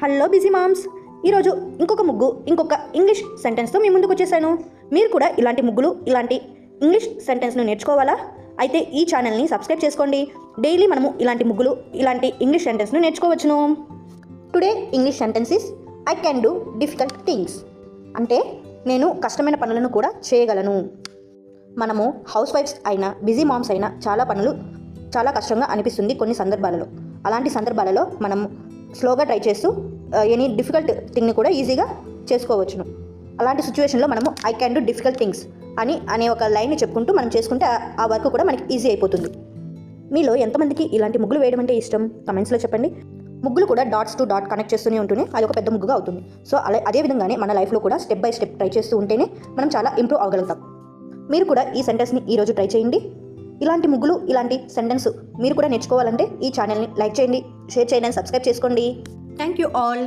Hello busy moms. ఈరోజు ఇంకొక ముగ్గు ఇంకొక ఇంగ్లీష్ సెంటెన్స్తో మీ ముందుకు వచ్చేసాను. మీరు కూడా ఇలాంటి ముగ్గులు ఇలాంటి ఇంగ్లీష్ సెంటెన్స్ను నేర్చుకోవాలా? అయితే ఈ ఛానల్ని సబ్స్క్రైబ్ చేసుకోండి. డైలీ మనము ఇలాంటి ముగ్గులు ఇలాంటి ఇంగ్లీష్ సెంటెన్స్ను నేర్చుకోవచ్చును. Today English sentence is I can do difficult things. అంటే నేను కష్టమైన పనులను కూడా చేయగలను. మనము హౌస్ వైఫ్స్ అయినా బిజీ మామ్స్ అయినా చాలా పనులు చాలా కష్టంగా అనిపిస్తుంది కొన్ని సందర్భాలలో. అలాంటి సందర్భాలలో మనం స్లోగా ట్రై చేస్తూ ఎనీ డిఫికల్ట్ థింగ్ని కూడా ఈజీగా చేసుకోవచ్చును. అలాంటి సిచ్యువేషన్లో మనము I can do difficult things అనే ఒక లైన్ని చెప్పుకుంటూ మనం చేసుకుంటే ఆ వర్క్ కూడా మనకి ఈజీ అయిపోతుంది. మీలో ఎంతమందికి ఇలాంటి ముగ్గులు వేయడం అంటే ఇష్టం? కమెంట్స్లో చెప్పండి. ముగ్గులు కూడా డాట్స్ టు డాట్ కనెక్ట్ చేస్తూనే ఉంటూనే అది ఒక పెద్ద ముగ్గుగా అవుతుంది. సో అదే విధంగానే మన లైఫ్లో కూడా స్టెప్ బై స్టెప్ ట్రై చేస్తూ ఉంటేనే మనం చాలా ఇంప్రూవ్ అవ్వగలుగుతాం. మీరు కూడా ఈ సెంటెన్స్ని ఈరోజు ట్రై చేయండి. ఇలాంటి ముగ్గులు ఇలాంటి సెంటెన్స్ మీరు కూడా నేర్చుకోవాలంటే ఈ ఛానల్ని లైక్ చేయండి, షేర్ చేయండి, సబ్స్క్రైబ్ చేసుకోండి. Thank you all.